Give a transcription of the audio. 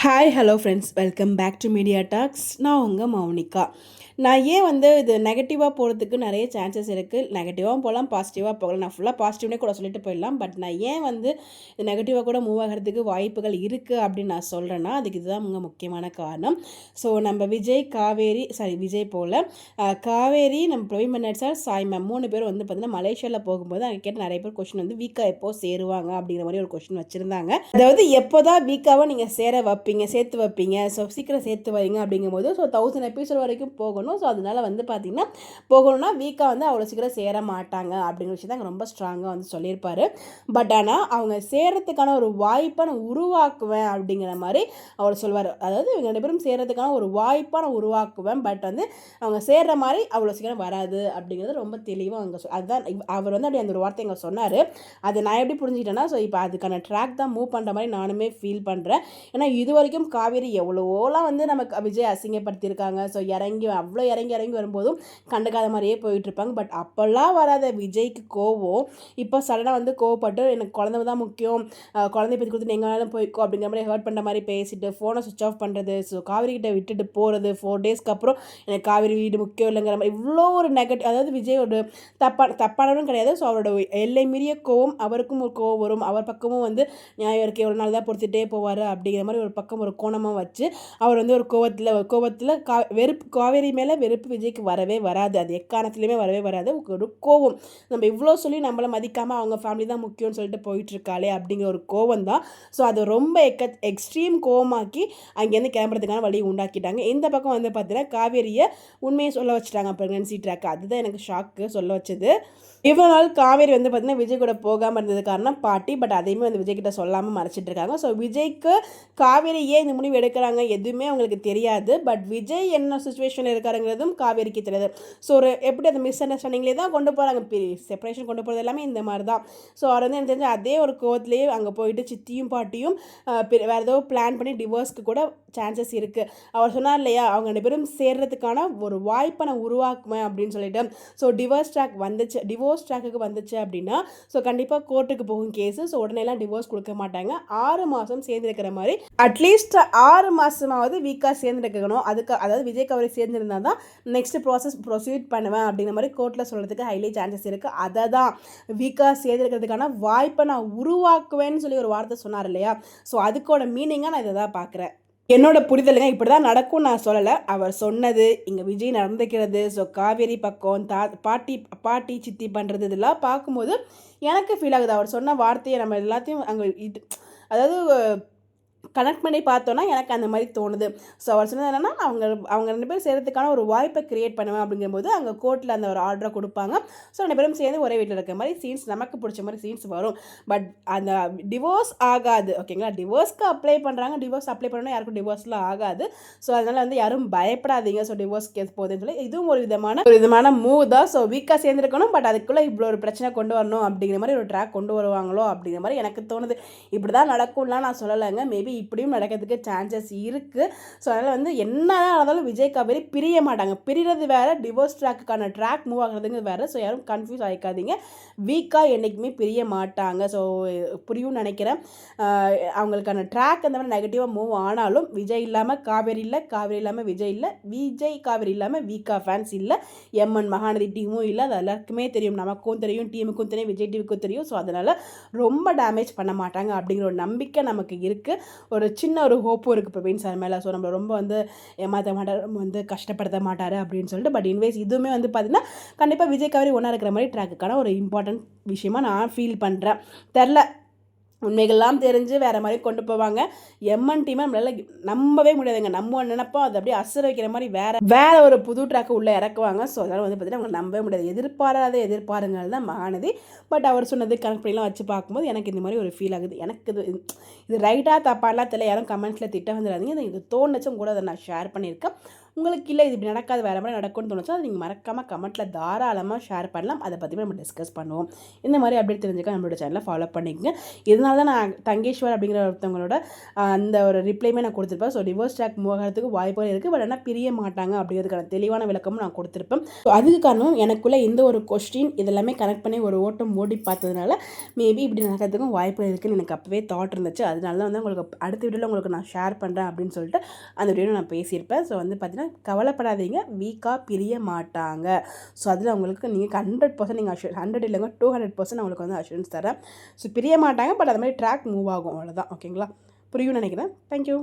Hi hello friends, welcome back to media talks. நான் உங்கள் மௌனிகா. நான் ஏன் இது நெகட்டிவாக போகிறதுக்கு நிறைய சான்சஸ் இருக்குது. நெகட்டிவாகவும் போகலாம், பாசிட்டிவாக போகலாம். நான் ஃபுல்லாக பாசிட்டிவ்னே கூட சொல்லிட்டு போயிடலாம். பட் நான் ஏன் இது நெகட்டிவாக கூட மூவ் ஆகிறதுக்கு வாய்ப்புகள் இருக்குது அப்படின்னு நான் சொல்கிறேன்னா, அதுக்கு இதுதான் முக்கியமான காரணம். ஸோ நம்ம விஜய் போல் காவேரி, நம்ம பிரவீன் மன்னர் சார், சாய் மேம் 3 பேரும் பார்த்திங்கன்னா மலேசியாவில் போகும்போது அங்கே கேட்ட நிறைய பேர் கொஸ்டின் வீக்கா எப்போ சேருவாங்க அப்படிங்கிற மாதிரி ஒரு கொஸ்டின் வச்சுருந்தாங்க. அதாவது எப்போ தான் வீக்காவை நீங்கள் சேர்த்து வைப்பீங்க, ஸோ சீக்கிரம் சேர்த்து வைங்க அப்படிங்கும்போது, ஸோ 1000 எபிசோட் வரைக்கும் போகணும். ஸோ அதனால் பார்த்திங்கன்னா போகணும்னா வீக்காக அவ்வளோ சீக்கிரம் சேர மாட்டாங்க அப்படிங்கிற விஷயம் தான் ரொம்ப ஸ்ட்ராங்காக சொல்லியிருப்பார். பட் ஆனால் அவங்க சேர்கிறதுக்கான ஒரு வாய்ப்பை நான் உருவாக்குவேன் அப்படிங்கிற மாதிரி அவர் சொல்வார். அதாவது இவங்க 2 பேரும் சேர்கிறதுக்கான ஒரு வாய்ப்பை நான் உருவாக்குவேன், பட் அவங்க சேர்கிற மாதிரி அவ்வளோ சீக்கிரம் வராது அப்படிங்கிறது ரொம்ப தெளிவாக அதுதான் அவர் அப்படி அந்த ஒரு வார்த்தை எங்கே சொன்னார். அதை நான் எப்படி புரிஞ்சுக்கிட்டேன்னா, ஸோ இப்போ அதுக்கான ட்ராக் தான் மூவ் பண்ணுற மாதிரி நானுமே ஃபீல் பண்ணுறேன். ஏன்னா இது வரைக்கும் காவேரி எவ்வளோலாம் நமக்கு விஜய் அசிங்கப்படுத்தியிருக்காங்க. ஸோ அவ்வளோ இறங்கி வரும்போதும் கண்டுக்காத மாதிரியே போயிட்டுருப்பாங்க. பட் அப்போல்லாம் வராத விஜய்க்கு கோவம் இப்போ சடனாக கோவப்பட்டு எனக்கு குழந்தை தான் முக்கியம், குழந்தைய பற்றி கொடுத்து எங்கே வேணாலும் போய்க்கோ அப்படிங்கிற மாதிரி ஹர்ட் பண்ணுற மாதிரி பேசிட்டு ஃபோனை சுவிச் ஆஃப் பண்ணுறது, ஸோ காவேரி கிட்ட விட்டுட்டு போகிறது, 4 டேஸ்க்கு அப்புறம் எனக்கு காவேரி வீடு முக்கியம் இல்லைங்கிற மாதிரி இவ்வளோ ஒரு நெகட்டிவ். அதாவது விஜய் ஒரு தப்பானவரும் கிடையாது. ஸோ அவரோட எல்லை மீறிய கோவம், அவருக்கும் ஒரு கோவம் வரும், அவர் பக்கமும் நியாயம் இருக்குது, எவ்வளோ நாள் தான் பொறுத்துட்டே போவார் அப்படிங்கிற மாதிரி ஒரு பக்கம் ஒரு கோணமாக வச்சு அவர் ஒரு கோவத்தில் காவேரி மேலே வெறுப்பு விஜய்க்கு வரவே வராது. அது எக்காரணத்துலேயுமே வரவே வராது. ஒரு கோவம், நம்ம இவ்வளோ சொல்லி நம்மளை மதிக்காமல் அவங்க ஃபேமிலி தான் முக்கியம்னு சொல்லிட்டு போயிட்டுருக்காளே அப்படிங்கிற ஒரு கோவம் தான். ஸோ அது ரொம்ப எக்ஸ்ட்ரீம் கோவமாக்கி அங்கேருந்து கிளம்புறதுக்கான வழி உண்டாக்கிட்டாங்க. இந்த பக்கம் பார்த்தீங்கன்னா காவேரியை உண்மையை சொல்ல வச்சுட்டாங்க ப்ரெக்னன்சி ட்ராக். அதுதான் எனக்கு ஷாக்கு சொல்ல வச்சது. இவ்வளோ நாள் காவேரி பார்த்தீங்கன்னா விஜய் கூட போகாமல் இருந்தது காரணம் பாட்டி. பட் அதையுமே விஜய் கிட்ட சொல்லாமல் மறைச்சிட்டு இருக்காங்க. ஸோ விஜய்க்கு காவேரி ஏன் இந்த முடிவு எடுக்கிறாங்க எதுவுமே அவங்களுக்கு தெரியாது. பட் விஜய் என்ன சுச்சுவேஷனில் இருக்காருங்கிறதும் காவேரிக்கு தெரியாது. ஸோ ஒரு எப்படி அந்த மிஸ் அண்டர்ஸ்டாண்டிங்லேயே தான் கொண்டு போகிறாங்க. செப்பரேஷன் கொண்டு போகிறது எல்லாமே இந்த மாதிரி தான். ஸோ அவர் எனக்கு தெரிஞ்சு அதே ஒரு கோவத்திலேயே அங்கே போயிட்டு சித்தியும் பாட்டியும் வேறு ஏதோ பிளான் பண்ணி டிவோர்ஸ்க்கு கூட சான்சஸ் இருக்குது. அவர் சொன்னார் இல்லையா, அவங்க 2 பேரும் சேர்றதுக்கான ஒரு வாய்ப்பை நான் உருவாக்குவேன் அப்படின்னு சொல்லிட்டு. ஸோ டிவோர்ஸ் ட்ராக்குக்கு வந்துச்சு அப்படின்னா ஸோ கண்டிப்பாக கோர்ட்டுக்கு போகும் கேஸு. ஸோ உடனேலாம் டிவோர்ஸ் கொடுக்க மாட்டாங்க. 6 மாதம் சேர்ந்துருக்கிற மாதிரி அட்லீஸ்ட் 6 மாதமாவது வீக்காக சேர்ந்துருக்கணும். அதாவது விஜய் கவரை சேர்ந்துருந்தா தான் நெக்ஸ்ட் ப்ரொசீட் பண்ணுவேன் அப்படிங்கிற மாதிரி கோர்ட்டில் சொல்கிறதுக்கு ஹைலி சான்சஸ் இருக்குது. அதை தான் வீக்காக சேர்ந்துருக்கிறதுக்கான வாய்ப்பை நான் உருவாக்குவேன்னு சொல்லி ஒரு வார்த்தை சொன்னார் இல்லையா. ஸோ அதுக்கோட மீனிங்காக நான் இதை தான் பார்க்குறேன். என்னோட புரிதலுங்க இப்படி தான் நடக்கும் நான் சொல்லலை. அவர் சொன்னது இங்கே விஜய் நடந்துக்கிறது, ஸோ காவேரி பக்கம் பாட்டி சித்தி பண்ணுறது இதெல்லாம் பார்க்கும்போது எனக்கு ஃபீல் ஆகுது. அவர் சொன்ன வார்த்தையை நம்ம எல்லாத்தையும் அங்கே அதாவது கனெக்ட் பண்ணி பார்த்தோன்னா எனக்கு அந்த மாதிரி தோணுது. ஸோ அவர் சொன்னது என்னென்னா, அவங்க 2 பேரும் சேர்கிறதுக்கான ஒரு வாய்ப்பை க்ரியேட் பண்ணுவேன் அப்படிங்கும்போது அங்கே கோர்ட்டில் அந்த ஒரு ஆர்டரை கொடுப்பாங்க. ஸோ 2 பேரும் சேர்ந்து ஒரே வீட்டில் இருக்கிற மாதிரி சீன்ஸ், நமக்கு பிடிச்ச மாதிரி சீன்ஸ் வரும். பட் அந்த டிவோர்ஸ் ஆகாது. ஓகேங்களா, டிவோர்ஸ்க்கு அப்ளை பண்ணுறாங்க, டிவோர்ஸ் அப்ளை பண்ணால் யாருக்கும் டிவோர்ஸ்லாம் ஆகாது. ஸோ அதனால் யாரும் பயப்படாதீங்க. ஸோ டிவோர்ஸ் கேஸ் போகுதுன்னு சொல்லி இதுவும் ஒரு விதமான மூவ் தான். ஸோ வீக்காக சேர்ந்துருக்கணும், பட் அதுக்குள்ளே இவ்வளோ ஒரு பிரச்சனை கொண்டு வரணும் அப்படிங்கிற மாதிரி ஒரு ட்ராக் கொண்டு வருவாங்களோ அப்படிங்கிற மாதிரி எனக்கு தோணுது. இப்படி தான் நடக்கும்லாம் நான் சொல்லலைங்க. மேபி இப்படியும் நடக்கிறதுக்கு சான்சஸ் இருக்குது. ஸோ அதனால் என்ன ஆனாலும் விஜய் காவேரி பிரிய மாட்டாங்க. பிரிகிறது வேறு, டிவோர்ஸ் ட்ராக்குக்கான ட்ராக் மூவ் ஆகுறதுங்க வேறு. ஸோ யாரும் கன்ஃபியூஸ் ஆகிக்காதீங்க. வீக்காக என்றைக்குமே பிரிய மாட்டாங்க. ஸோ புரியும்னு நினைக்கிறேன். அவங்களுக்கான ட்ராக் அந்த மாதிரி நெகட்டிவாக மூவ் ஆனாலும் விஜய் இல்லாமல் காவேரி இல்லை, காவேரி இல்லாமல் விஜய் இல்லை, விஜய் காவேரி இல்லாமல் வீக்கா ஃபேன்ஸ் இல்லை, எம்என் மகாநதி டீமும் இல்லை. அது எல்லாருக்குமே தெரியும், நமக்கும் தெரியும், டீமுக்கும் தெரியும், விஜய் டிவிக்கும் தெரியும். ஸோ அதனால் ரொம்ப டேமேஜ் பண்ண மாட்டாங்க அப்படிங்கிற ஒரு நம்பிக்கை நமக்கு இருக்குது. ஒரு சின்ன ஒரு ஹோப்பும் இருக்குது பிரவீன் சார் மேலே. ஸோ நம்மளை ரொம்ப ஏமாற்ற மாட்டார், கஷ்டப்படுத்த மாட்டார் அப்படின்னு சொல்லிட்டு. பட் இன்வேஸ் இதுவுமே பார்த்திங்கன்னா கண்டிப்பாக விஜய் காவேரி ஒன்றா இருக்கிற மாதிரி ட்ராக்குக்கான ஒரு இம்பார்ட்டன்ட் விஷயமாக நான் ஃபீல் பண்ணுறேன். தெரில, உண்மைகள்லாம் தெரிஞ்சு வேறு மாதிரி கொண்டு போவாங்க. எம்என் டீமை நம்மளால் நம்பவே முடியாதுங்க. நம்ம நினைப்போம் அதை அப்படியே அசுர வைக்கிற மாதிரி வேறு ஒரு புது ட்ராக்கு உள்ளே இறக்குவாங்க. ஸோ அதனால் பார்த்திங்கன்னா அவங்க நம்பவே முடியாது. எதிர்பாருங்கள் தான் மகாநதி. பட் அவர் சொன்னது கனெக்ட் பண்ணிலாம் வச்சு பார்க்கும்போது எனக்கு இந்த மாதிரி ஒரு ஃபீல் ஆகுது. எனக்கு இது ரைட்டாக தப்பாலாம் தெரியல. யாரும் கமெண்ட்ஸில் திட்ட வந்துடாதீங்க. இது தோணுச்சும் கூட அதை நான் ஷேர் பண்ணியிருக்கேன். உங்களுக்கு இல்லை இது இப்படி நடக்காது வேறு மாதிரி நடக்கும்னு தோணுச்சா அது நீங்கள் மறக்காமல் கமெண்ட்டில் தாராளமாக ஷேர் பண்ணலாம். அதை பற்றி நம்ம டிஸ்கஸ் பண்ணுவோம். இந்த மாதிரி அப்டேட் தெரிஞ்சுக்க நம்மளோட சேனலை ஃபாலோ பண்ணிக்கங்க. இதனால தான் நான் தங்கேஸ்வர் அப்படிங்கிற ஒருத்தவங்களோட அந்த ஒரு ரிப்ளைமே நான் கொடுத்துருப்பேன். ஸோ டிவோர்ஸ் ட்ராக் மூவ் ஆகிறதுக்கு வாய்ப்புகள் இருக்குது. பட் ஆனால் பிரிய மாட்டாங்க அப்படிங்கிறதுக்கான தெளிவான விளக்கமும் நான் கொடுத்துருப்பேன். ஸோ அதுக்கு காரணம் எனக்குள்ளே இந்த ஒரு கொஸ்டின் இதெல்லாமே கனெக்ட் பண்ணி ஒரு ஓட்டம் ஓடி பார்த்ததுனால மேபி இப்படி நடக்கிறதுக்கும் வாய்ப்பு இருக்குதுன்னு எனக்கு அப்போவே தாட் இருந்துச்சு. அதனால தான் வந்து உங்களுக்கு அடுத்த வீடியோவில் உங்களுக்கு நான் ஷேர் பண்ணுறேன் அப்படின்னு சொல்லிட்டு அந்த வீடியோவில் நான் பேசியிருப்பேன். ஸோ வந்து பார்த்தீங்கன்னா கவலைப்படாதீங்க, வீக்காக பிரிய மாட்டாங்க. ஸோ அதில் உங்களுக்கு நீங்கள் 100% நீங்கள் 100 இல்லைங்க 200% உங்களுக்கு வந்து அஷூரன்ஸ் தரேன். ஸோ பிரிய மாட்டாங்க, பட் அது மாதிரி ட்ராக் மூவ் ஆகும், அவ்வளோதான். ஓகேங்களா? புரியும்னு நினைக்கிறேன். தேங்க்யூ.